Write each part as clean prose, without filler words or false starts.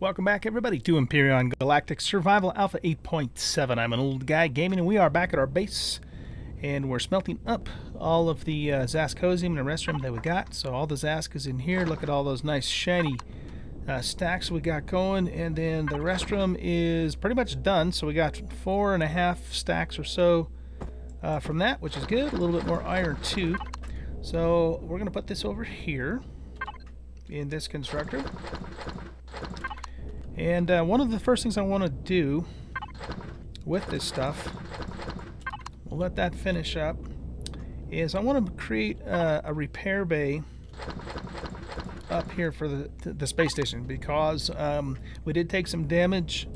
Welcome back, everybody, to Empyrion Galactic Survival Alpha 8.7. I'm an old guy gaming, and we are back at our base, and we're smelting up all of the Zascosium and the restroom that we got. So all the Zask is in here. Look at all those nice shiny stacks we got going, and then the restroom is pretty much done. So we got 4.5 stacks or so from that, which is good. A little bit more iron too. So we're gonna put this over here in this constructor. And one of the first things I want to do with this stuff, we'll let that finish up, is I want to create a repair bay up here for the space station, because we did take some damage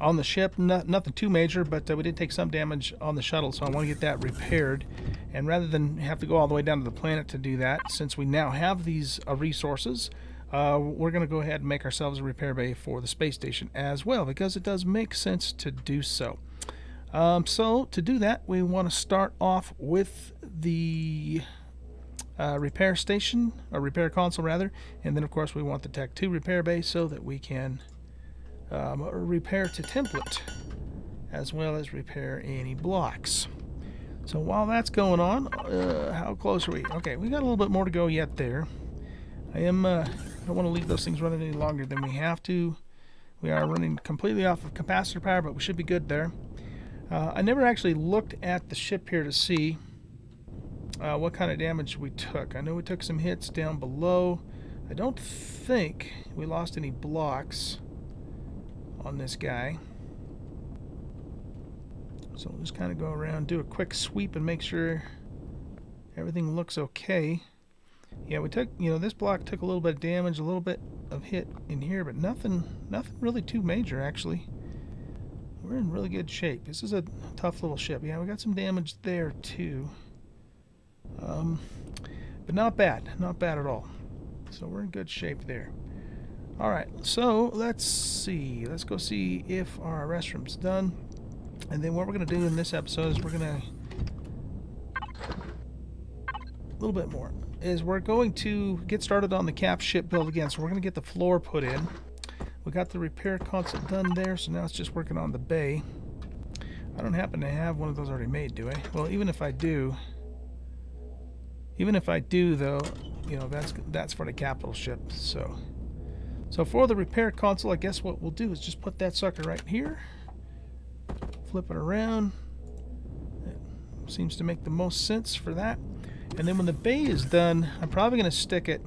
on the ship. Nothing too major, but we did take some damage on the shuttle, so I want to get that repaired. And rather than have to go all the way down to the planet to do that, since we now have these resources, we're going to go ahead and make ourselves a repair bay for the space station as well, because it does make sense to do so. So to do that, we want to start off with the repair station, or repair console rather, and then of course we want the Tech 2 repair bay so that we can repair to template as well as repair any blocks. So while that's going on, how close are we? Okay, we got a little bit more to go yet there. I don't want to leave those things running any longer than we have to. We are running completely off of capacitor power, but we should be good there. I never actually looked at the ship here to see what kind of damage we took. I know we took some hits down below. I don't think we lost any blocks on this guy. So we'll just kind of go around, do a quick sweep, and make sure everything looks okay. Yeah, we took, this block took a little bit of damage, a little bit of hit in here, but nothing really too major, actually. We're in really good shape. This is a tough little ship. Yeah, we got some damage there, too. But not bad at all. So we're in good shape there. Alright, so let's see. Let's go see if our restroom's done. And then what we're going to do in this episode is we're going to... a little bit more. Is we're going to get started on the cap ship build again. So we're going to get the floor put in. We got the repair console done there, so now it's just working on the bay. I don't happen to have one of those already made, do I? Well, even if I do though, that's for the capital ship. So for the repair console, I guess what we'll do is just put that sucker right here. Flip it around. It seems to make the most sense for that. And then when the bay is done, I'm probably going to stick it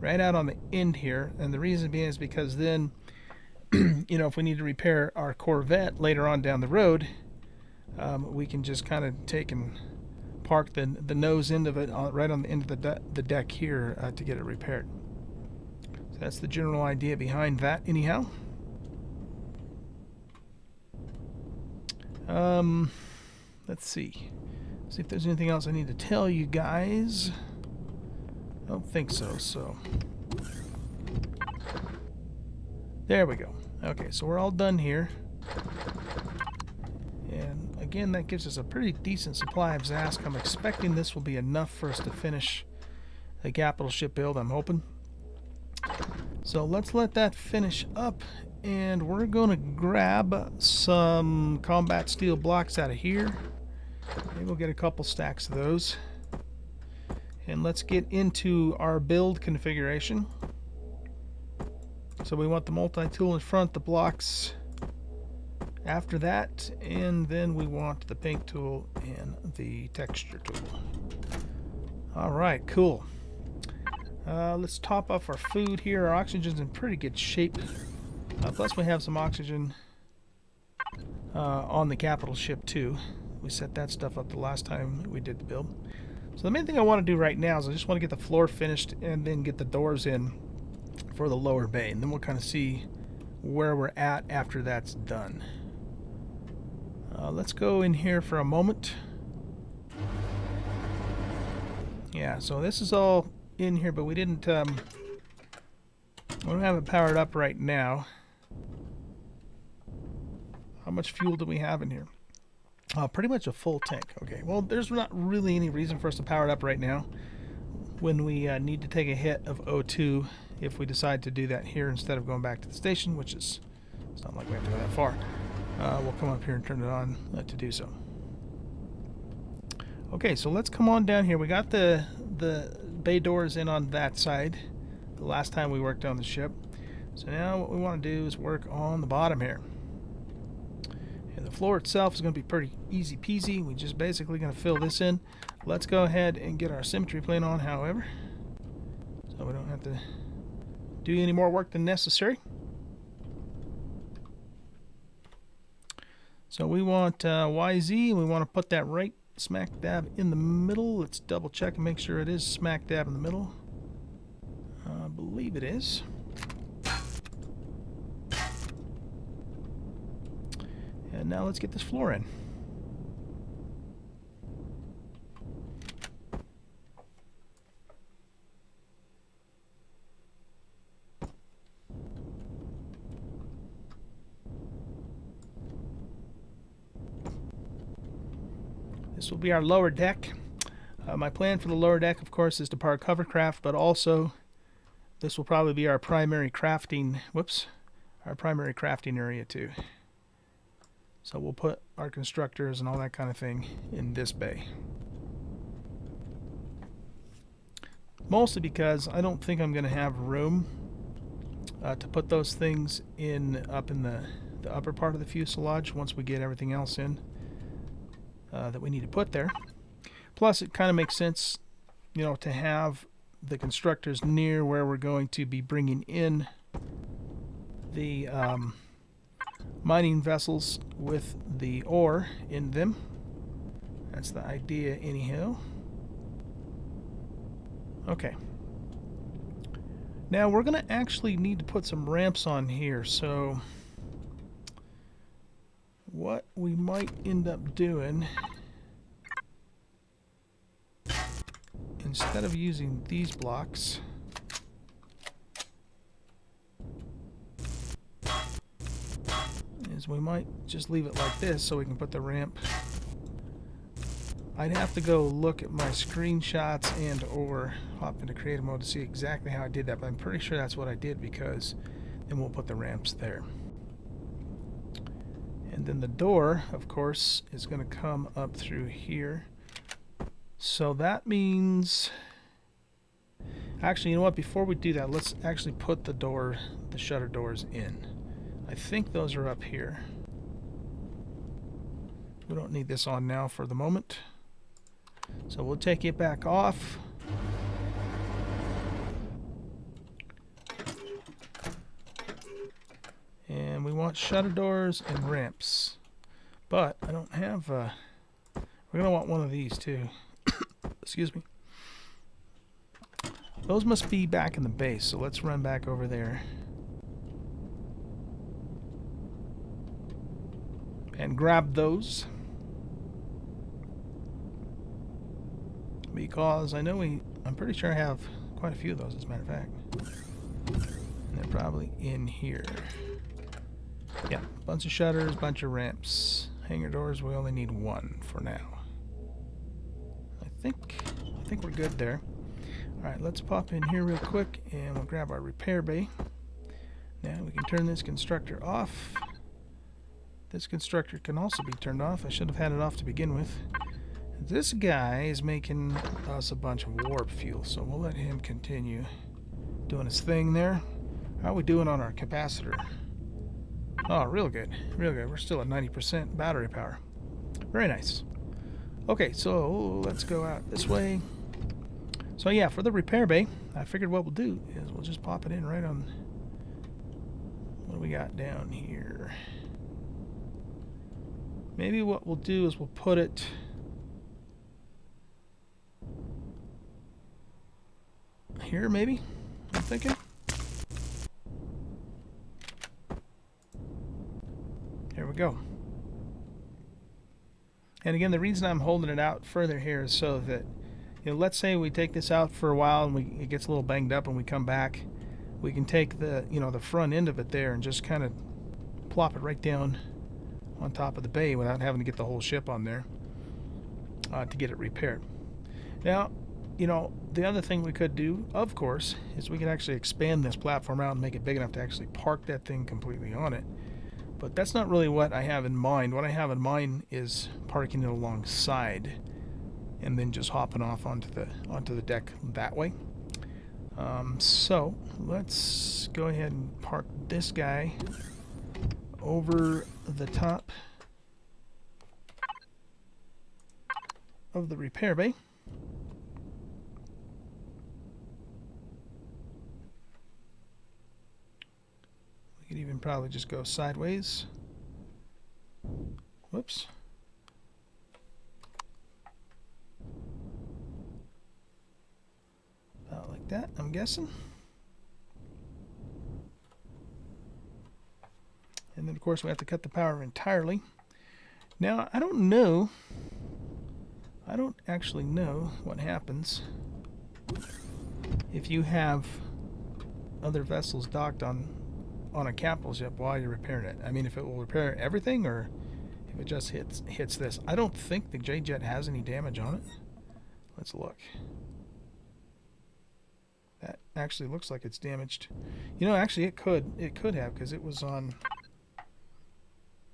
right out on the end here. And the reason being is because then, if we need to repair our Corvette later on down the road, we can just kind of take and park the nose end of it right on the end of the deck here to get it repaired. So that's the general idea behind that anyhow. Let's see. See if there's anything else I need to tell you guys. I don't think so, so. There we go. Okay, so we're all done here. And again, that gives us a pretty decent supply of Zask. I'm expecting this will be enough for us to finish the capital ship build, I'm hoping. So let's let that finish up, and we're going to grab some combat steel blocks out of here. Maybe we'll get a couple stacks of those. And let's get into our build configuration. So we want the multi-tool in front, the blocks after that, and then we want the paint tool and the texture tool. Alright, cool. Let's top off our food here. Our oxygen's in pretty good shape. Plus we have some oxygen on the capital ship too. We set that stuff up the last time we did the build. So the main thing I want to do right now is I just want to get the floor finished and then get the doors in for the lower bay. And then we'll kind of see where we're at after that's done. Let's go in here for a moment. Yeah, so this is all in here, but we don't have it powered up right now. How much fuel do we have in here? Pretty much a full tank. Okay, well, there's not really any reason for us to power it up right now. when we need to take a hit of O2 if we decide to do that here instead of going back to the station, which is, it's not like we have to go that far. We'll come up here and turn it on to do so. Okay, so let's come on down here. We got the bay doors in on that side the last time we worked on the ship. So now what we want to do is work on the bottom here. And the floor itself is going to be pretty easy peasy. We're just basically going to fill this in. Let's go ahead and get our symmetry plane on, however, so we don't have to do any more work than necessary. So we want YZ, and we want to put that right smack dab in the middle. Let's double check and make sure it is smack dab in the middle. I believe it is. And now let's get this floor in. This will be our lower deck. My plan for the lower deck, of course, is to park hovercraft, but also this will probably be our primary crafting, our primary crafting area too. So we'll put our constructors and all that kind of thing in this bay. Mostly because I don't think I'm going to have room to put those things up in the upper part of the fuselage once we get everything else in that we need to put there. Plus, it kind of makes sense, you know, to have the constructors near where we're going to be bringing in the mining vessels with the ore in them. That's the idea anyhow. Okay. Now we're going to actually need to put some ramps on here, so what we might end up doing, instead of using these blocks, is we might just leave it like this so we can put the ramp. I'd have to go look at my screenshots and or hop into creative mode to see exactly how I did that, but I'm pretty sure that's what I did, because then we'll put the ramps there. And then the door, of course, is going to come up through here. So that means, actually, you know what, before we do that, let's actually put the shutter doors in. I think those are up here. We don't need this on now for the moment. So we'll take it back off. And we want shutter doors and ramps. But I don't have, we're going to want one of these too. Excuse me. Those must be back in the base, so let's run back over there. And grab those. Because I know I'm pretty sure I have quite a few of those, as a matter of fact. And they're probably in here. Yeah, bunch of shutters, bunch of ramps. Hangar doors, we only need one for now. I think we're good there. Alright, let's pop in here real quick and we'll grab our repair bay. Now we can turn this constructor off. This constructor can also be turned off. I should have had it off to begin with. This guy is making us a bunch of warp fuel, so we'll let him continue doing his thing there. How are we doing on our capacitor? Oh, real good. Real good. We're still at 90% battery power. Very nice. Okay, so let's go out this way. So yeah, for the repair bay, I figured what we'll do is we'll just pop it in right on... What do we got down here? Maybe what we'll do is we'll put it... here, maybe? I'm thinking. There we go. And again, the reason I'm holding it out further here is so that, you know, let's say we take this out for a while and it gets a little banged up and we come back, we can take the, you know, the front end of it there and just kind of plop it right down on top of the bay without having to get the whole ship on there to get it repaired. Now, you know, the other thing we could do, of course, is we could actually expand this platform out and make it big enough to actually park that thing completely on it. But that's not really what I have in mind. What I have in mind is parking it alongside and then just hopping off onto the deck that way. So let's go ahead and park this guy over the top of the repair bay. We could even probably just go sideways. Whoops. About like that, I'm guessing. And then of course we have to cut the power entirely. Now I don't actually know what happens if you have other vessels docked on a capital ship while you're repairing it. I mean, if it will repair everything or if it just hits this. I don't think the J-Jet has any damage on it. Let's look. That actually looks like it's damaged. You know, actually it could have, because it was on.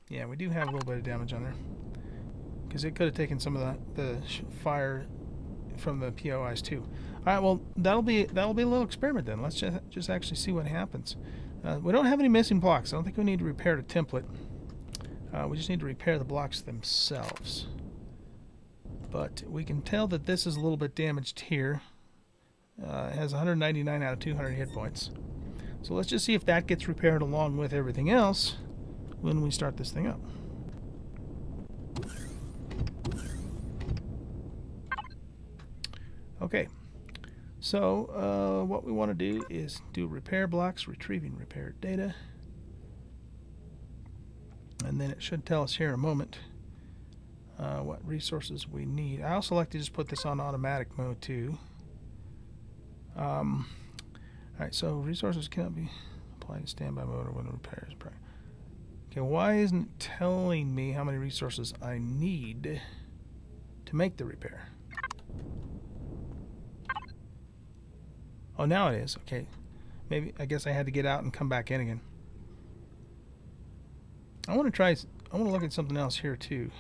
Yeah, we do have a little bit of damage on there, because it could have taken some of the fire from the POIs too. All right, well that'll be a little experiment then. Let's just actually see what happens. We don't have any missing blocks. I don't think we need to repair the template. We just need to repair the blocks themselves. But we can tell that this is a little bit damaged here. It has 199 out of 200 hit points. So let's just see if that gets repaired along with everything else when we start this thing up. Okay, so what we want to do is do repair blocks, retrieving repaired data, and then it should tell us here in a moment what resources we need. I also like to just put this on automatic mode too. Alright, so resources cannot be applied to standby mode or when the repair is prior. Okay, why isn't it telling me how many resources I need to make the repair? Oh, now it is. Okay. Maybe, I guess I had to get out and come back in again. I want to look at something else here too.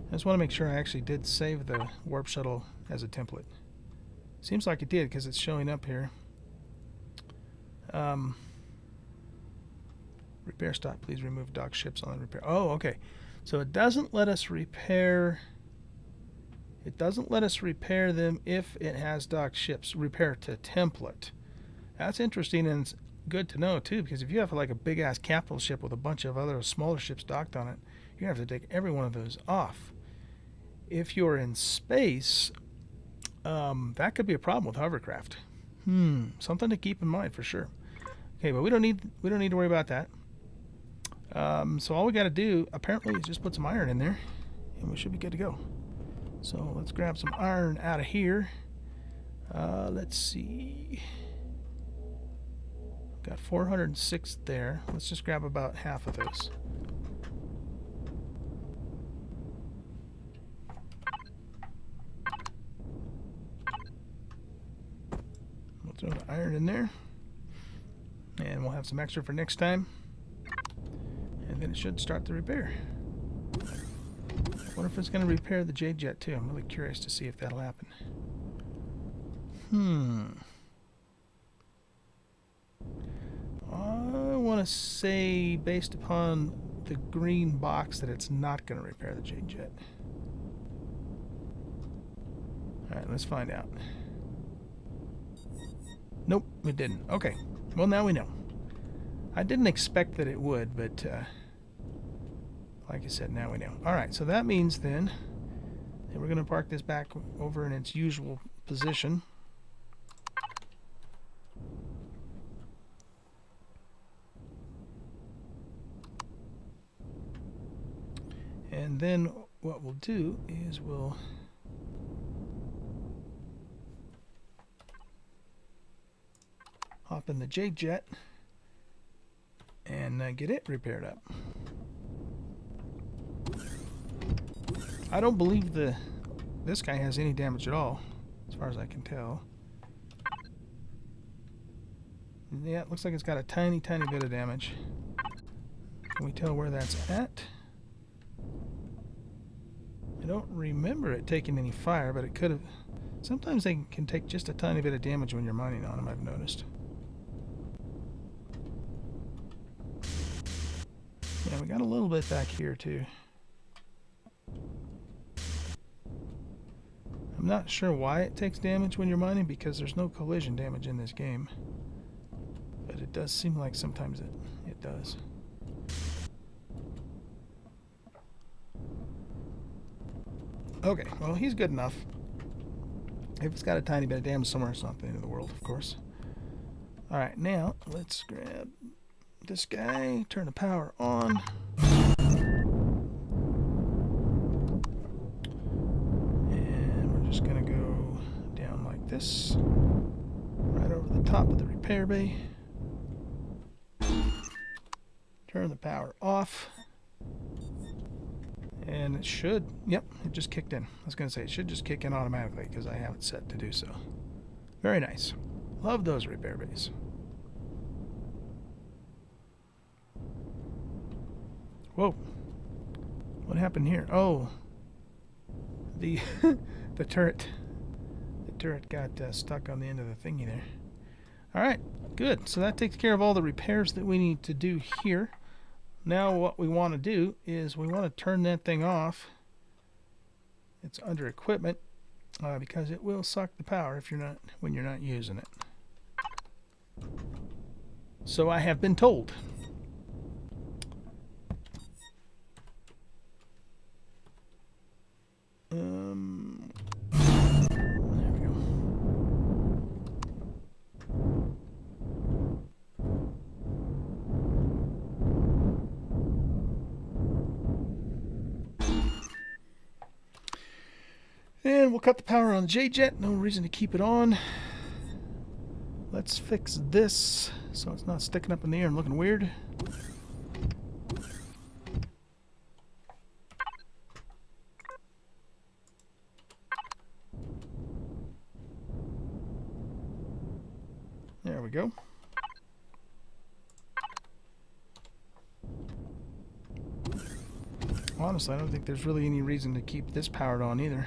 I just want to make sure I actually did save the warp shuttle as a template. Seems like it did, because it's showing up here. Repair stop. Please remove dock ships on the repair. Oh, okay. So it doesn't let us repair. It doesn't let us repair them if it has docked ships. Repair to template. That's interesting, and it's good to know too, because if you have like a big ass capital ship with a bunch of other smaller ships docked on it, you're gonna have to take every one of those off. If you're in space, that could be a problem with hovercraft. Something to keep in mind for sure. Okay, but we don't need to worry about that. So all we got to do apparently is just put some iron in there, and we should be good to go. So let's grab some iron out of here. Let's see. Got 406 there. Let's just grab about half of those. We'll throw the iron in there, and we'll have some extra for next time. And then it should start the repair. I wonder if it's going to repair the J-Jet too. I'm really curious to see if that'll happen. I want to say, based upon the green box, that it's not going to repair the J-Jet. Alright, let's find out. Nope, it didn't. Okay, well now we know. I didn't expect that it would, but like I said, now we know. Alright, so that means then that we're going to park this back over in its usual position. And then what we'll do is we'll hop in the J-Jet and get it repaired up. I don't believe this guy has any damage at all. as far as I can tell. Yeah, it looks like it's got a tiny bit of damage. Can we tell where that's at? I don't remember it taking any fire, but it could have. Sometimes they can take just a tiny bit of damage when you're mining on them, I've noticed. Yeah, we got a little bit back here too. I'm not sure why it takes damage when you're mining, because there's no collision damage in this game. But it does seem like sometimes it does. Okay, well, he's good enough. If it's got a tiny bit of damage somewhere, it's not the end of the world, of course. Alright, now let's grab this guy, turn the power on. And we're just going to go down like this, right over the top of the repair bay. Turn the power off. And it should, yep, it just kicked in. I was going to say, it should just kick in automatically because I have it set to do so. Very nice. Love those repair bays. Whoa. What happened here? Oh. The the turret. The turret got stuck on the end of the thingy there. Alright, good. So that takes care of all the repairs that we need to do here. Now what we want to do is we want to turn that thing off. It's under equipment because it will suck the power if when you're not using it. So I have been told. There we go. And we'll cut the power on the J-Jet. No reason to keep it on. Let's fix this so it's not sticking up in the air and looking weird. There we go. Honestly, I don't think there's really any reason to keep this powered on either.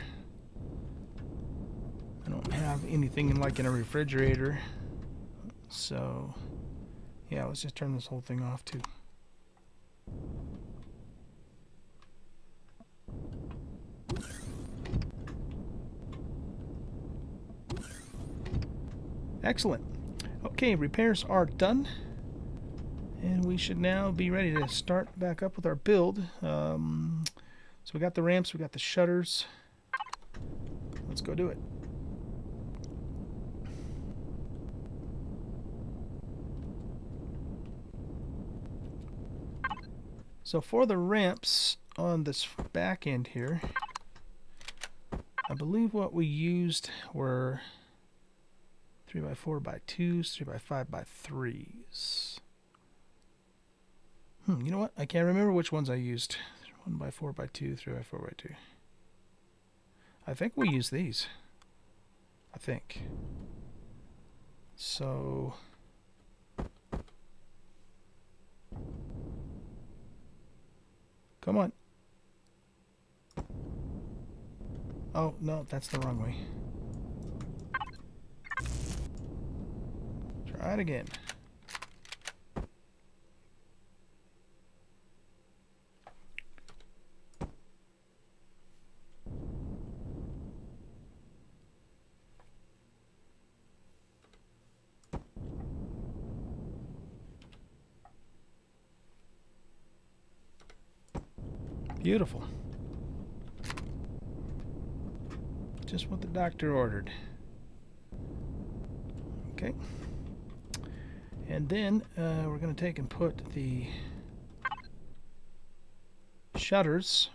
I don't have anything in a refrigerator. So, yeah, let's just turn this whole thing off too. Excellent. Okay, repairs are done. And we should now be ready to start back up with our build. So we got the ramps, we got the shutters. Let's go do it. So for the ramps on this back end here, I believe what we used were 3x4x2s, 3x5x3s. You know what? I can't remember which ones I used. 1x4x2, 3x4x2. I think we used these. I think. So come on. Oh, no, that's the wrong way. Try it again. Beautiful. Just what the doctor ordered. Okay. And then we're going to take and put the shutters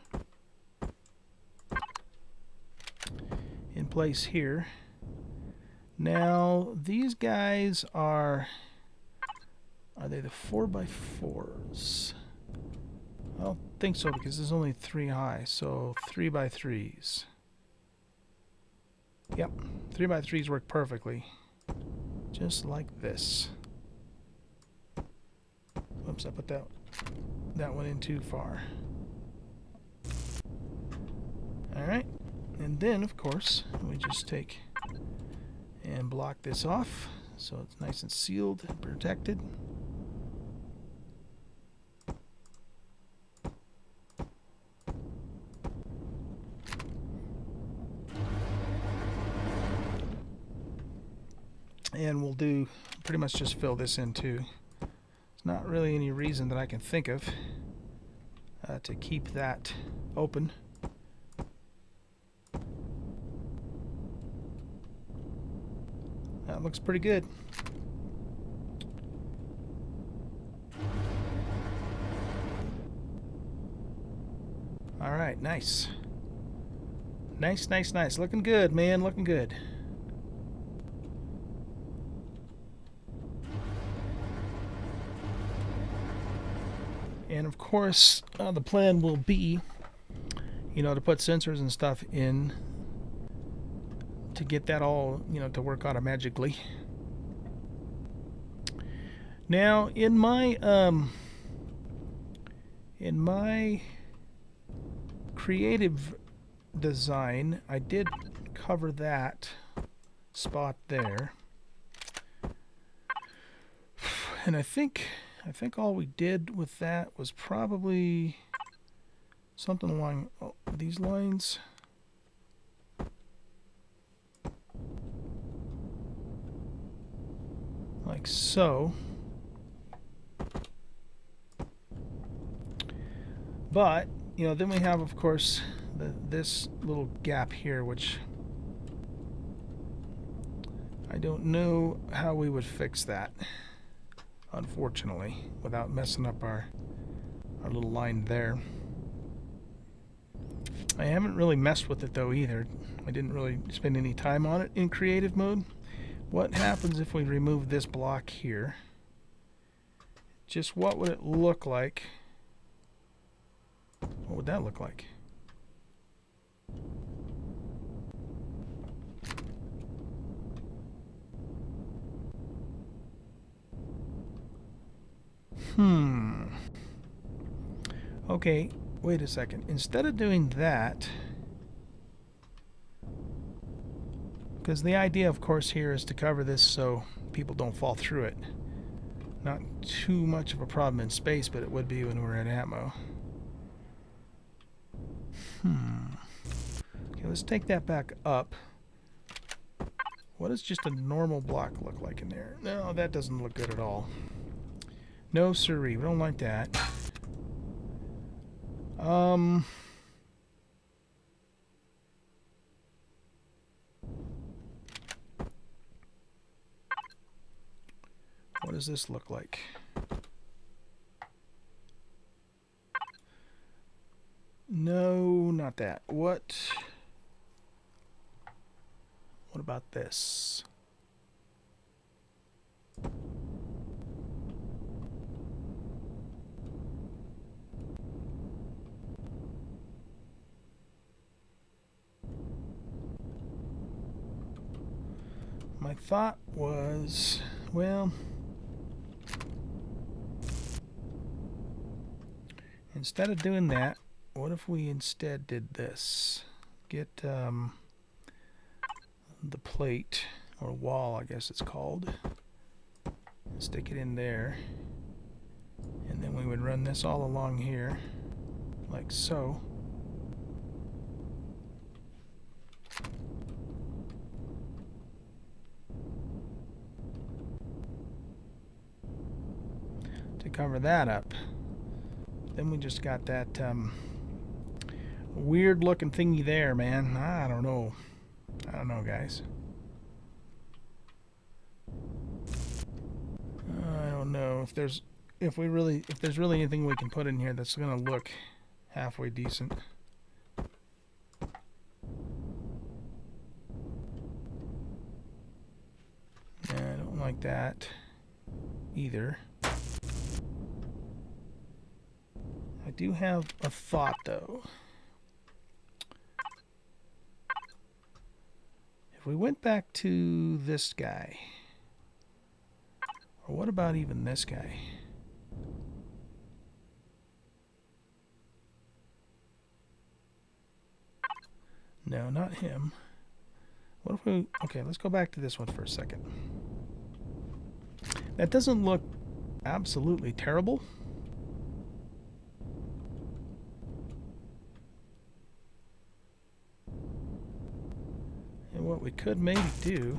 in place here. Now, these guys are they the 4x4s? I don't think so because there's only 3 high, so 3x3s. Yep, 3x3s work perfectly. Just like this. Oops, I put that one in too far. Alright, and then of course we just take and block this off so it's nice and sealed and protected. And we'll do pretty much just fill this in too. There's not really any reason that I can think of to keep that open. That looks pretty good. All right, nice. Nice, nice, nice. Looking good, man, looking good. And of course, the plan will be, you know, to put sensors and stuff in to get that all, you know, to work automatically. Now, in my creative design, I did cover that spot there, and I think all we did with that was probably something along these lines. Like so. But, you know, then we have, of course, this little gap here, which I don't know how we would fix that, unfortunately, without messing up our little line there. I haven't really messed with it though either. I didn't really spend any time on it in creative mode. What happens if we remove this block here? Just what would it look like? What would that look like? Okay, wait a second. Instead of doing that, because the idea, of course, here is to cover this so people don't fall through it. Not too much of a problem in space, but it would be when we're at ammo. Okay, let's take that back up. What does just a normal block look like in there? No, that doesn't look good at all. No siree, we don't like that. What does this look like? No, not that. What about this? My thought was, well, instead of doing that, what if we instead did this? Get the plate, or wall, I guess it's called. Stick it in there. And then we would run this all along here, like so. To cover that up. Then we just got that weird looking thingy there, man. I don't know, guys. I don't know if there's really anything we can put in here that's gonna look halfway decent. I don't like that either. I do have a thought though. If we went back to this guy, or what about even this guy? No, not him. What if we... Okay, let's go back to this one for a second. That doesn't look absolutely terrible. And what we could maybe do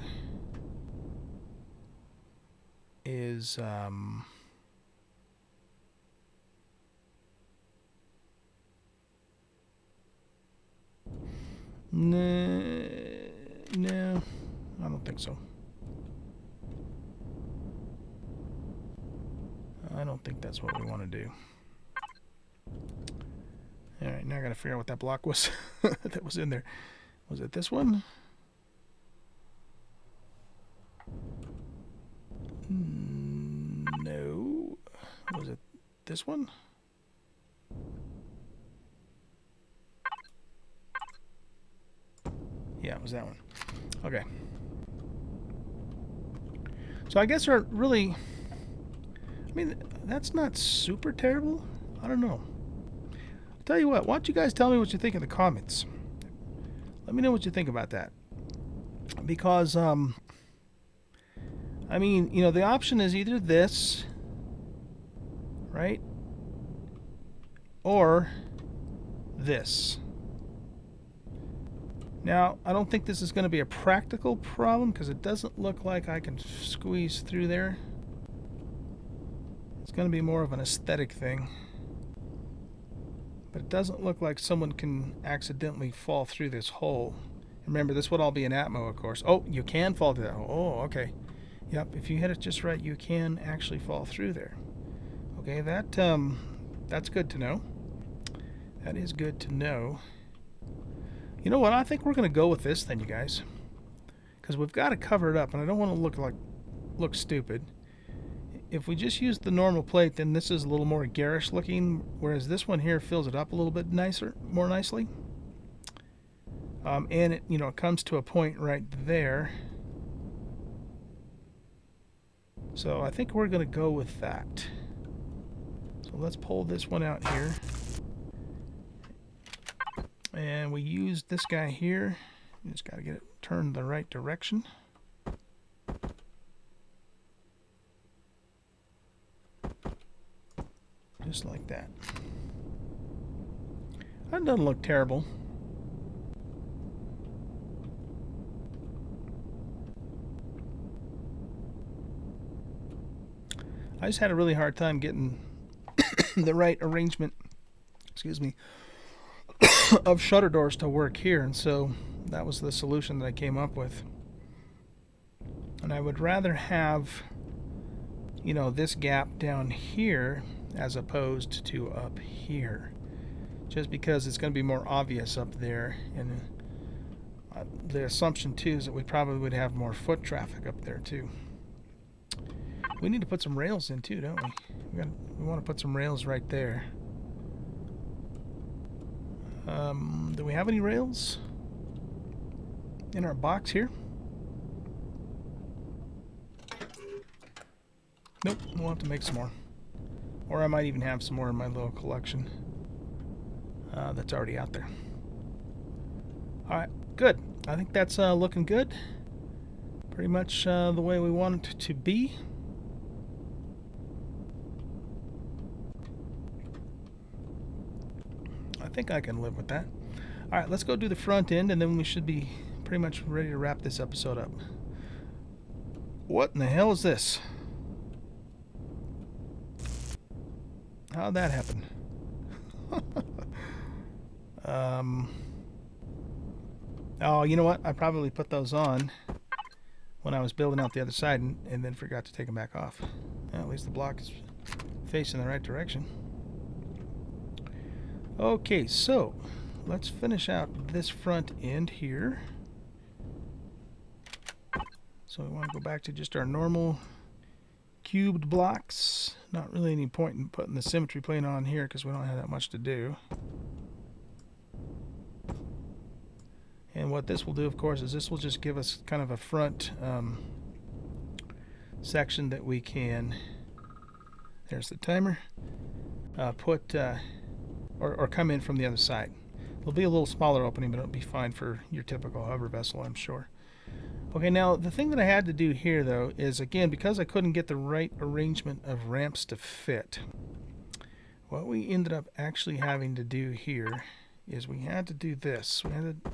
is... No, I don't think so. I don't think that's what we want to do. Alright, now I gotta figure out what that block was that was in there. Was it this one? No. Was it this one? Yeah, it was that one. Okay. So I guess we're really... I mean, that's not super terrible. I don't know. I'll tell you what, why don't you guys tell me what you think in the comments? Let me know what you think about that. Because, I mean, you know, the option is either this, right? Or this. Now, I don't think this is going to be a practical problem because it doesn't look like I can squeeze through there. It's going to be more of an aesthetic thing. But it doesn't look like someone can accidentally fall through this hole. Remember, this would all be an Atmo, of course. Oh, you can fall through that hole. Oh, okay. Yep, if you hit it just right, you can actually fall through there. Okay, that's good to know. That is good to know. You know what? I think we're going to go with this then, you guys. Because we've got to cover it up, and I don't want to look stupid. If we just use the normal plate, then this is a little more garish looking, whereas this one here fills it up a little bit more nicely. And it, you know, it comes to a point right there. So I think we're going to go with that. So let's pull this one out here. And we use this guy here. You just got to get it turned the right direction. Just like that. That doesn't look terrible. I just had a really hard time getting the right arrangement, excuse me, of shutter doors to work here, and so that was the solution that I came up with. And I would rather have, you know, this gap down here as opposed to up here, just because it's going to be more obvious up there. And the assumption too is that we probably would have more foot traffic up there too. We need to put some rails in too, don't we? We want to put some rails right there. Do we have any rails in our box here? Nope, we'll have to make some more. Or I might even have some more in my little collection that's already out there. Alright, good. I think that's looking good. Pretty much the way we want it to be. I think I can live with that. Alright, let's go do the front end, and then we should be pretty much ready to wrap this episode up. What in the hell is this? How'd that happen? Oh, you know what? I probably put those on when I was building out the other side and then forgot to take them back off. Well, at least the block is facing the right direction. Okay, so let's finish out this front end here. So we want to go back to just our normal cubed blocks. Not really any point in putting the symmetry plane on here because we don't have that much to do. And And what this will do, of course, is this will just give us kind of a front section that we can, there's the timer, put or come in from the other side. It'll be a little smaller opening, but it'll be fine for your typical hover vessel, I'm sure. Okay, now the thing that I had to do here, though, is, again, because I couldn't get the right arrangement of ramps to fit, what we ended up actually having to do here is we had to do this. We had to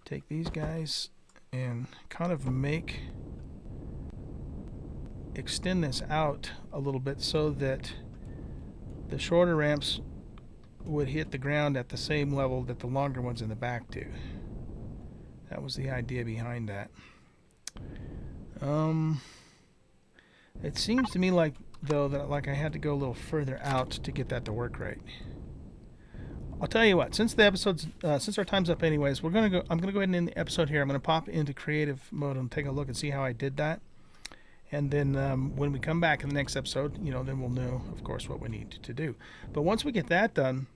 take these guys and kind of extend this out a little bit so that the shorter ramps would hit the ground at the same level that the longer ones in the back do. That was the idea behind that. It seems to me like, though, that I had to go a little further out to get that to work right. I'll tell you what. Since our time's up, anyways, I'm gonna go ahead and end the episode here. I'm gonna pop into creative mode and take a look and see how I did that. And then when we come back in the next episode, then we'll know, of course, what we need to do. But once we get that done,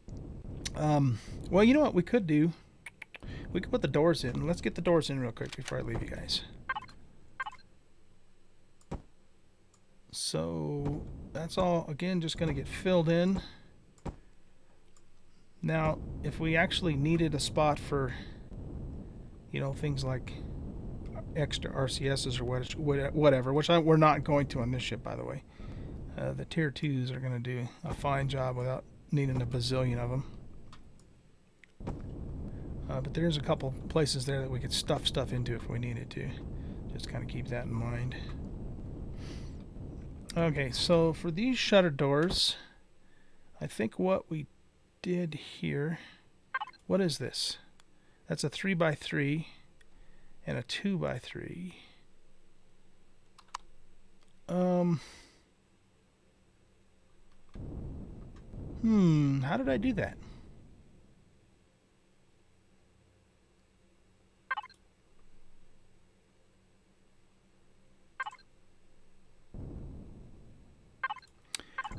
well, you know what we could do? We could put the doors in. Let's get the doors in real quick before I leave you guys. So that's all, again, just going to get filled in. Now, if we actually needed a spot for, things like extra RCSs or whatever, which we're not going to on this ship, by the way. The tier 2s are going to do a fine job without needing a bazillion of them. But there's a couple places there that we could stuff stuff into if we needed to. Just kind of keep that in mind. Okay, so for these shutter doors, I think what we did here, what is this? That's a 3x3 and a 2x3. How did I do that?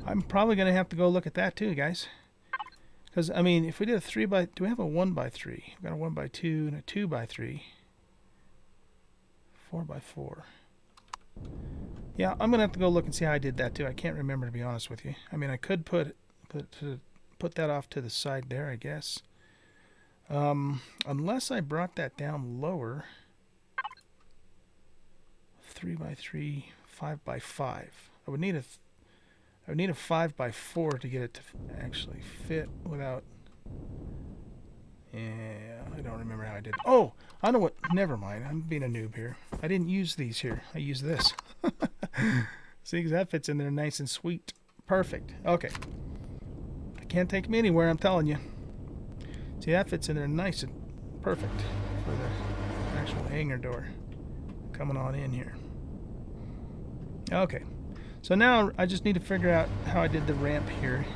I'm probably going to have to go look at that too, guys. Because, I mean, if we did a 3x... Do we have a 1x3? We've got a 1x2 and a 2x3. 4x4. Yeah, I'm going to have to go look and see how I did that too. I can't remember, to be honest with you. I mean, I could put that off to the side there, I guess. Unless I brought that down lower. 3x3, 5x5. I would need a 5x4 to get it to actually fit without... Yeah, I don't remember how I did. Oh, I know what... Never mind. I'm being a noob here. I didn't use these here. I used this. See, because that fits in there nice and sweet. Perfect. Okay. It can't take me anywhere, I'm telling you. See, that fits in there nice and perfect for the actual hangar door. Coming on in here. Okay. So now I just need to figure out how I did the ramp here.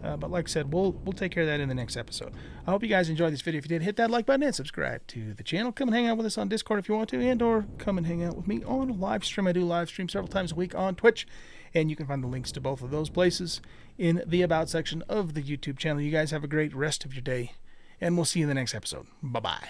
But like I said, we'll take care of that in the next episode. I hope you guys enjoyed this video. If you did, hit that like button and subscribe to the channel. Come and hang out with us on Discord if you want to, and or come and hang out with me on a live stream. I do live stream several times a week on Twitch, and you can find the links to both of those places in the About section of the YouTube channel. You guys have a great rest of your day, and we'll see you in the next episode. Bye-bye.